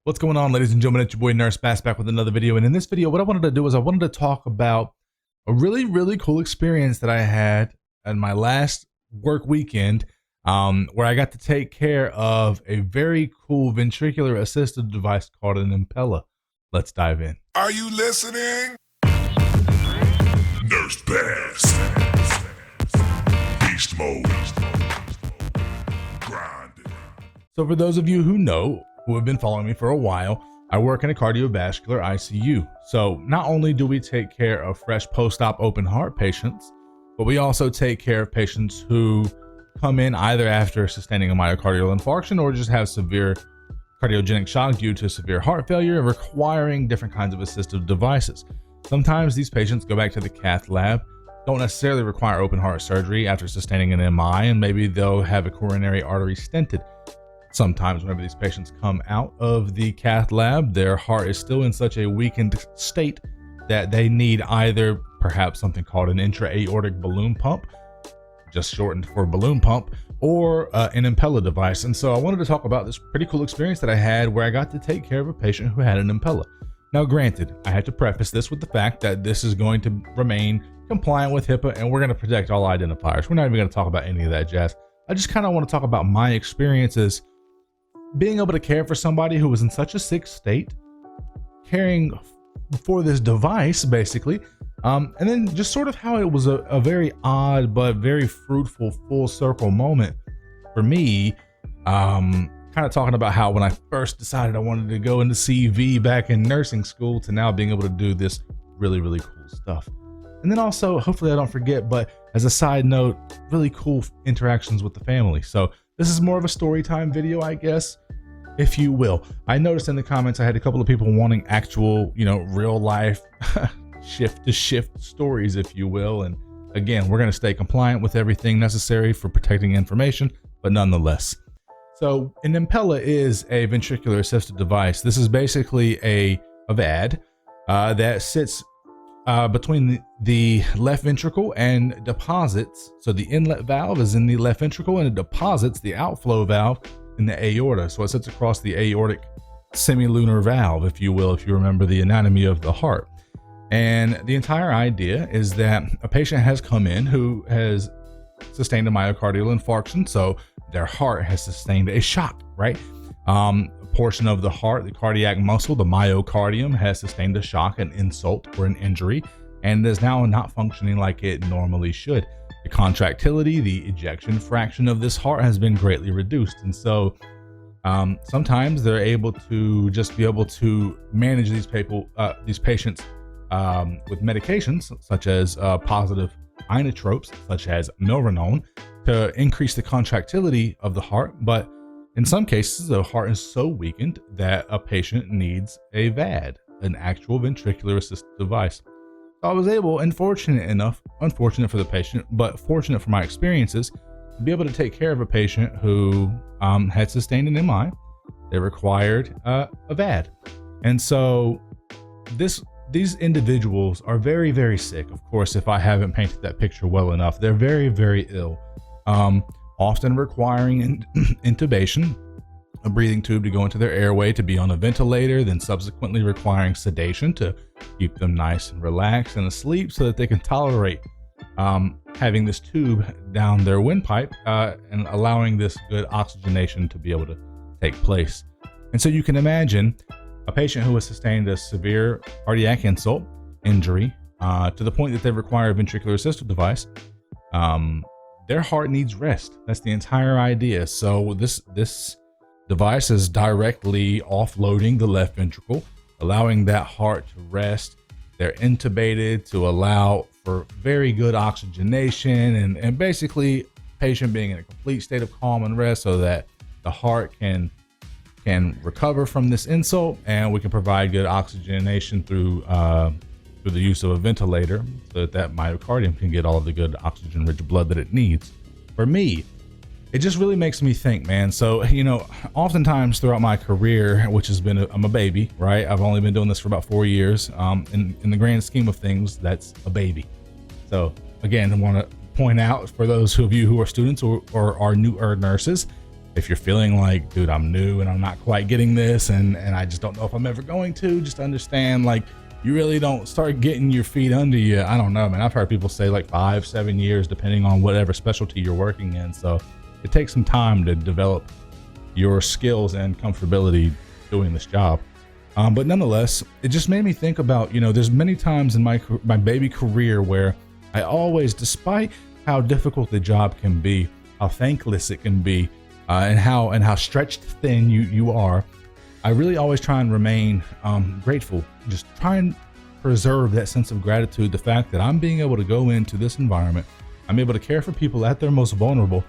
What's going on, ladies and gentlemen? It's your boy Nurse Bass back with another video. And in this video, what I wanted to do is I wanted to talk about a really cool experience that I had at my last work weekend, where I got to take care of a very cool ventricular assisted device called an Impella. Let's dive in. Are you listening? Nurse Bass. Beast mode. Grind. So for those of you who know, who have been following me for a while, I work in a cardiovascular ICU. So not only do we take care of fresh post-op open heart patients, but we also take care of patients who come in either after sustaining a myocardial infarction or just have severe cardiogenic shock due to severe heart failure and requiring different kinds of assistive devices. Sometimes these patients go back to the cath lab, don't necessarily require open heart surgery after sustaining an MI, and maybe they'll have a coronary artery stented. Sometimes whenever these patients come out of the cath lab, their heart is still in such a weakened state that they need either perhaps something called an intra-aortic balloon pump, just shortened for balloon pump, or an Impella device. And so I wanted to talk about this pretty cool experience that I had where I got to take care of a patient who had an Impella. Now granted, I had to preface this with the fact that this is going to remain compliant with HIPAA and we're going to protect all identifiers. We're not even going to talk about any of that jazz. I just kind of want to talk about my experiences being able to care for somebody who was in such a sick state, caring for this device basically, and then just sort of how it was a very odd but very fruitful full circle moment for me. Kind of talking about how when I first decided I wanted to go into CV back in nursing school to now being able to do this really cool stuff. And then also, hopefully I don't forget, but as a side note, really cool interactions with the family. So this is more of a story time video, I guess, if you will. I noticed in the comments I had a couple of people wanting actual, real life shift to shift stories, if you will. And again, we're going to stay compliant with everything necessary for protecting information, but nonetheless. So an Impella is a ventricular assisted device. This is basically a VAD that sits between the left ventricle and deposits. So the inlet valve is in the left ventricle and it deposits the outflow valve in the aorta. So it sits across the aortic semilunar valve, if you will, if you remember the anatomy of the heart. And the entire idea is that a patient has come in who has sustained a myocardial infarction. So their heart has sustained a shock, right? A portion of the heart, the cardiac muscle, the myocardium, has sustained a shock, an insult, or an injury, and is now not functioning like it normally should. The contractility, the ejection fraction of this heart has been greatly reduced. And so sometimes they're able to just be able to manage these patients with medications such as positive inotropes, such as milrinone, to increase the contractility of the heart. But in some cases, the heart is so weakened that a patient needs a VAD, an actual ventricular assisted device. So I was able, and fortunate enough, unfortunate for the patient, but fortunate for my experiences, to be able to take care of a patient who had sustained an MI. They required a VAD. And so these individuals are very sick. Of course, if I haven't painted that picture well enough, they're very ill. Often requiring intubation, a breathing tube to go into their airway to be on a ventilator, then subsequently requiring sedation to keep them nice and relaxed and asleep so that they can tolerate having this tube down their windpipe and allowing this good oxygenation to be able to take place. And so you can imagine a patient who has sustained a severe cardiac insult, injury, to the point that they require a ventricular assisted device. Their heart needs rest. That's the entire idea. So this device is directly offloading the left ventricle, allowing that heart to rest. They're intubated to allow for very good oxygenation and basically patient being in a complete state of calm and rest so that the heart can recover from this insult, and we can provide good oxygenation through the use of a ventilator so that myocardium can get all of the good oxygen rich blood that it needs. For me, it just really makes me think, man. So, oftentimes throughout my career, which has been, I'm a baby, right? I've only been doing this for about 4 years. In the grand scheme of things, that's a baby. So again, I want to point out for those of you who are students or are newer nurses, If you're feeling like, dude, I'm new and I'm not quite getting this, and I just don't know if I'm ever going to, just understand, like, you really don't start getting your feet under you. I don't know, man. I've heard people say like 5-7 years, depending on whatever specialty you're working in. So it takes some time to develop your skills and comfortability doing this job. But nonetheless, it just made me think about, there's many times in my baby career where I always, despite how difficult the job can be, how thankless it can be, and how stretched thin you are, I really always try and remain grateful. Just try and preserve that sense of gratitude. The fact that I'm being able to go into this environment, I'm able to care for people at their most vulnerable,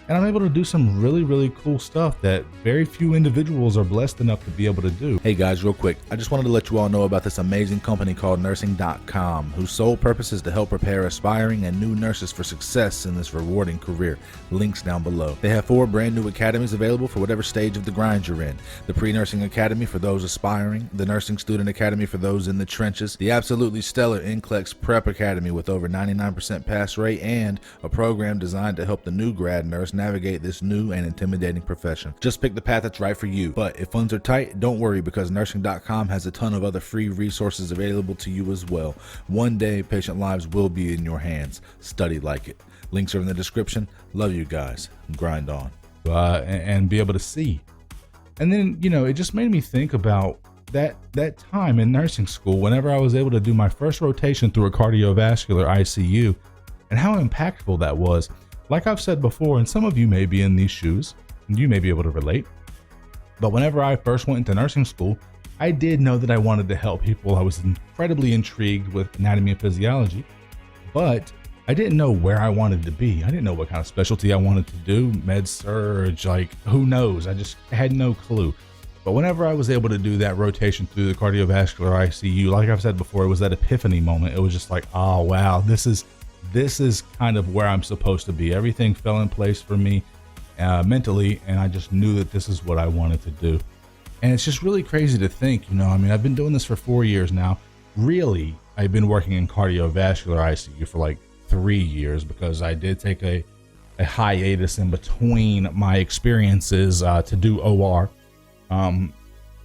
and I'm able to do some really, really cool stuff that very few individuals are blessed enough to be able to do. Hey guys, real quick, I just wanted to let you all know about this amazing company called nursing.com, whose sole purpose is to help prepare aspiring and new nurses for success in this rewarding career. Links down below. They have 4 brand new academies available for whatever stage of the grind you're in. The Pre-Nursing Academy for those aspiring, the Nursing Student Academy for those in the trenches, the absolutely stellar NCLEX Prep Academy with over 99% pass rate, and a program designed to help the new grad nurse navigate this new and intimidating profession. Just pick the path that's right for you. But if funds are tight, don't worry, because nursing.com has a ton of other free resources available to you as well. One day, patient lives will be in your hands. Study like it. Links are in the description. Love you guys. Grind on. And be able to see. And then, it just made me think about that time in nursing school, whenever I was able to do my first rotation through a cardiovascular ICU, and how impactful that was. Like I've said before, and some of you may be in these shoes, and you may be able to relate, but whenever I first went into nursing school, I did know that I wanted to help people. I was incredibly intrigued with anatomy and physiology, but I didn't know where I wanted to be. I didn't know what kind of specialty I wanted to do, med surg, like who knows? I just had no clue. But whenever I was able to do that rotation through the cardiovascular ICU, like I've said before, it was that epiphany moment. It was just like, oh wow, this is kind of where I'm supposed to be. Everything fell in place for me mentally, and I just knew that this is what I wanted to do. And it's just really crazy to think, I've been doing this for 4 years now. Really, I've been working in cardiovascular ICU for like 3 years, because I did take a hiatus in between my experiences to do OR.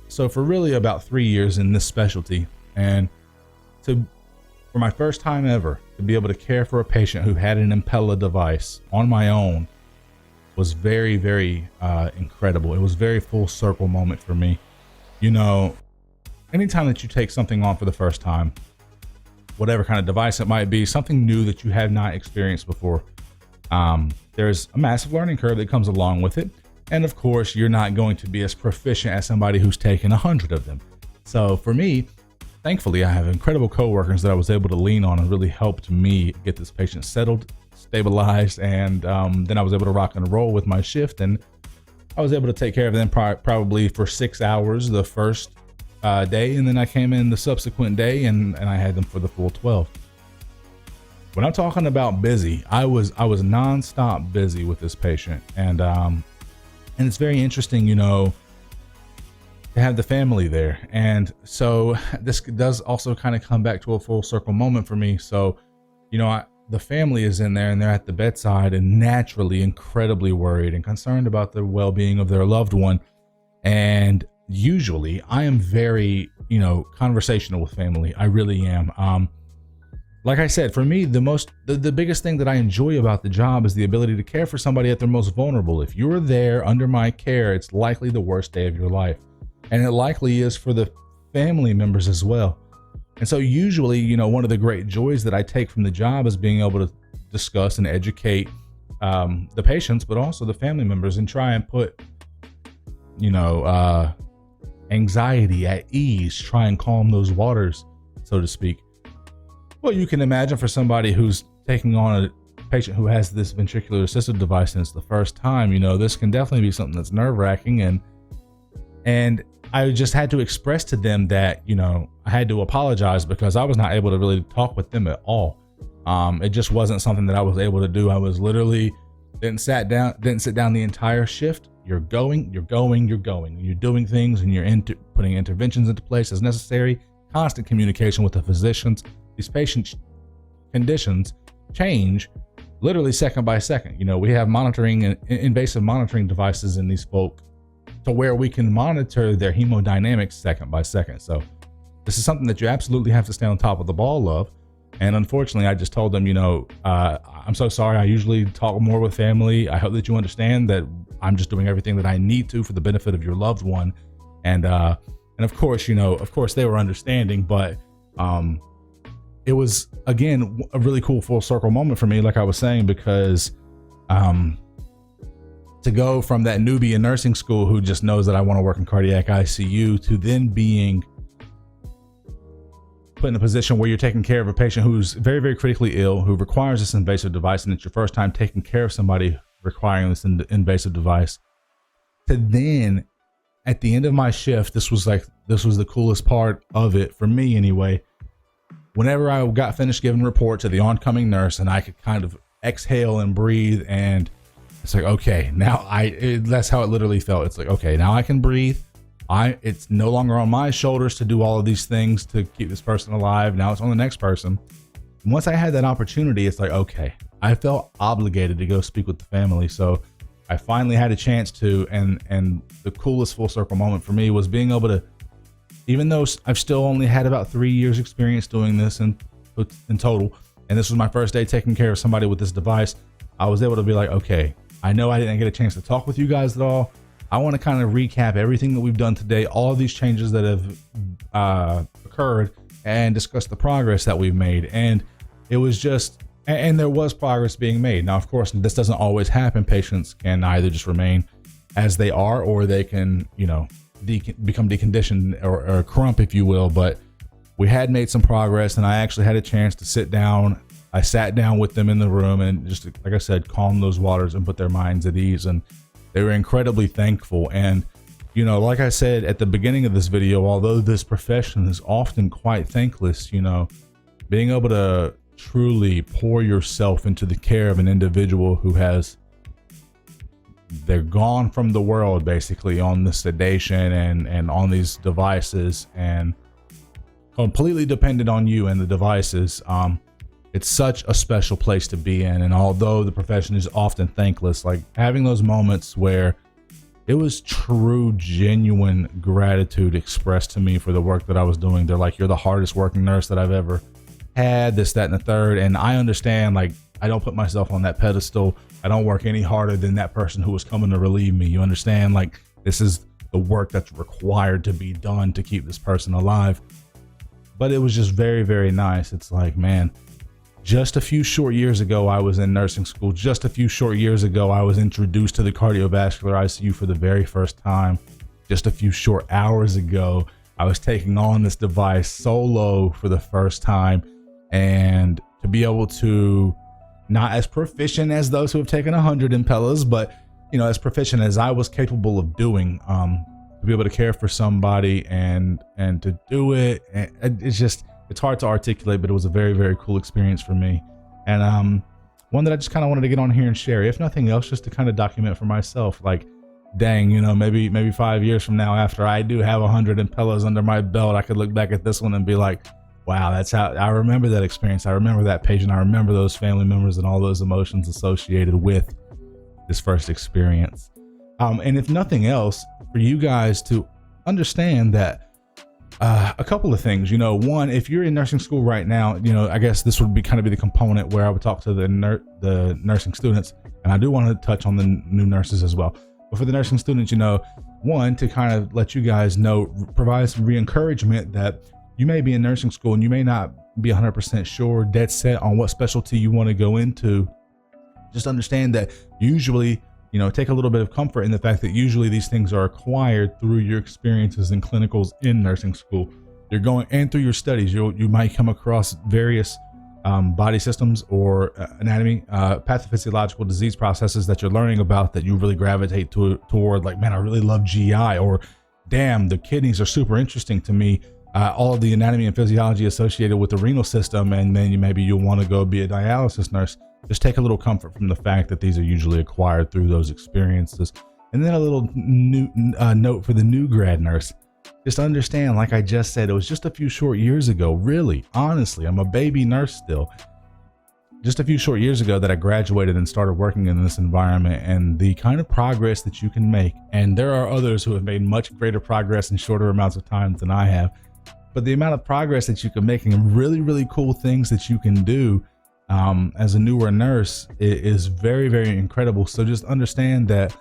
So for really about 3 years in this specialty, and for my first time ever to be able to care for a patient who had an Impella device on my own was very, very incredible. It was a very full circle moment for me. Anytime that you take something on for the first time, whatever kind of device it might be, something new that you have not experienced before, there's a massive learning curve that comes along with it. And of course, you're not going to be as proficient as somebody who's taken 100 of them. So for me, thankfully, I have incredible coworkers that I was able to lean on and really helped me get this patient settled, stabilized, and then I was able to rock and roll with my shift, and I was able to take care of them probably for 6 hours the first day, and then I came in the subsequent day and I had them for the full 12. When I'm talking about busy, I was nonstop busy with this patient, and it's very interesting, to have the family there. And so this does also kind of come back to a full circle moment for me. So, the family is in there and they're at the bedside and naturally incredibly worried and concerned about the well-being of their loved one. And usually I am very, conversational with family. I really am. Like I said, for me, the biggest thing that I enjoy about the job is the ability to care for somebody at their most vulnerable. If you're there under my care, it's likely the worst day of your life. And it likely is for the family members as well. And so usually, one of the great joys that I take from the job is being able to discuss and educate the patients, but also the family members, and try and put, anxiety at ease, try and calm those waters, so to speak. Well, you can imagine for somebody who's taking on a patient who has this ventricular assisted device and it's the first time, this can definitely be something that's nerve-wracking. And I just had to express to them that, I had to apologize because I was not able to really talk with them at all. It just wasn't something that I was able to do. I was literally didn't sit down the entire shift. You're going. You're doing things and you're putting interventions into place as necessary. Constant communication with the physicians. These patient conditions change literally second by second. You know, we have monitoring and invasive monitoring devices in these folk to where we can monitor their hemodynamics second by second. So this is something that you absolutely have to stay on top of the ball of. And unfortunately, I just told them, you know, I'm so sorry. I usually talk more with family. I hope that you understand that I'm just doing everything that I need to for the benefit of your loved one. And of course, you know, of course they were understanding, but it was, again, a really cool full circle moment for me, like I was saying, because to go from that newbie in nursing school who just knows that I want to work in cardiac ICU to then being put in a position where you're taking care of a patient who's very, very critically ill, who requires this invasive device, and it's your first time taking care of somebody requiring this invasive device, to then at the end of my shift, this was the coolest part of it for me anyway. Whenever I got finished giving a report to the oncoming nurse and I could kind of exhale and breathe, and it's like, okay, now that's how it literally felt. It's like, okay, now I can breathe. It's no longer on my shoulders to do all of these things to keep this person alive. Now it's on the next person. And once I had that opportunity, it's like, okay, I felt obligated to go speak with the family. So I finally had a chance to, and the coolest full circle moment for me was being able to, even though I've still only had about 3 years experience doing this in total, and this was my first day taking care of somebody with this device, I was able to be like, okay, I know I didn't get a chance to talk with you guys at all. I want to kind of recap everything that we've done today, all of these changes that have occurred, and discuss the progress that we've made. And it was just, and there was progress being made. Now, of course, this doesn't always happen. Patients can either just remain as they are, or they can, you know, become deconditioned or crump, if you will. But we had made some progress, and I actually had a chance to sit down. I sat down with them in the room and just, like I said, calm those waters and put their minds at ease. And they were incredibly thankful. And, you know, like I said at the beginning of this video, although this profession is often quite thankless, you know, being able to truly pour yourself into the care of an individual who they're gone from the world, basically, on the sedation and on these devices, and completely dependent on you and the devices. It's such a special place to be in. And although the profession is often thankless, like having those moments where it was true, genuine gratitude expressed to me for the work that I was doing. They're like, you're the hardest working nurse that I've ever had, this, that, and the third. And I understand, like, I don't put myself on that pedestal. I don't work any harder than that person who was coming to relieve me. You understand? Like, this is the work that's required to be done to keep this person alive. But it was just very, very nice. It's like, man, just a few short years ago, I was in nursing school. Just a few short years ago, I was introduced to the cardiovascular ICU for the very first time. Just a few short hours ago, I was taking on this device solo for the first time. And to be able to, not as proficient as those who have taken 100 Impellas, but, you know, as proficient as I was capable of doing, to be able to care for somebody and to do it, it's just, it's hard to articulate, but it was a very, very cool experience for me. And one that I just kind of wanted to get on here and share, if nothing else, just to kind of document for myself, like, dang, you know, maybe 5 years from now, after I do have 100 Impellas under my belt, I could look back at this one and be like, wow, that's how I remember that experience. I remember that patient. I remember those family members and all those emotions associated with this first experience. And if nothing else, for you guys to understand that a couple of things, you know, one, if you're in nursing school right now, you know, I guess this would be kind of be the component where I would talk to the nursing students, and I do want to touch on the new nurses as well. But for the nursing students, you know, one, to kind of let you guys know, provide some re-encouragement that you may be in nursing school and you may not be 100% sure, dead set on what specialty you want to go into. Just understand that usually, you know, take a little bit of comfort in the fact that usually these things are acquired through your experiences and clinicals in nursing school. You're going, and through your studies, you might come across various body systems or anatomy, pathophysiological disease processes that you're learning about that you really gravitate toward, like, man, I really love GI, or damn, the kidneys are super interesting to me. All of the anatomy and physiology associated with the renal system, and then maybe you'll want to go be a dialysis nurse. Just take a little comfort from the fact that these are usually acquired through those experiences. And then a little note for the new grad nurse. Just understand, like I just said, it was just a few short years ago. Really, honestly, I'm a baby nurse still. just a few short years ago that I graduated and started working in this environment, and the kind of progress that you can make. And there are others who have made much greater progress in shorter amounts of time than I have. But the amount of progress that you can make and really, really cool things that you can do as a newer nurse is very, very incredible. So just understand that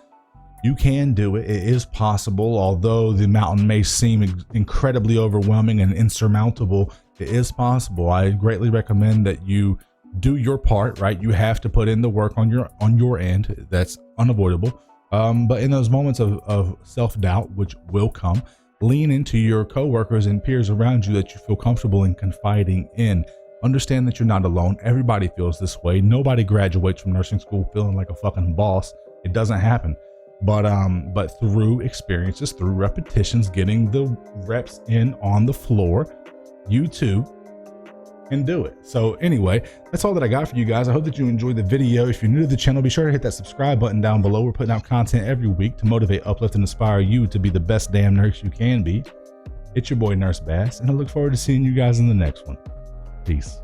you can do it. It is possible. Although the mountain may seem incredibly overwhelming and insurmountable, it is possible. I greatly recommend that you do your part, right? You have to put in the work on your end. That's unavoidable. But in those moments of self-doubt, which will come, lean into your coworkers and peers around you that you feel comfortable in confiding in. Understand that you're not alone. Everybody feels this way. Nobody graduates from nursing school feeling like a fucking boss. It doesn't happen. But through experiences, through repetitions, getting the reps in on the floor, you too can do it. So anyway, that's all that I got for you guys. I hope that you enjoyed the video. If you're new to the channel, be sure to hit that subscribe button down below. We're putting out content every week to motivate, uplift, and inspire you to be the best damn nurse you can be. It's your boy Nurse Bass, and I look forward to seeing you guys in the next one. Peace.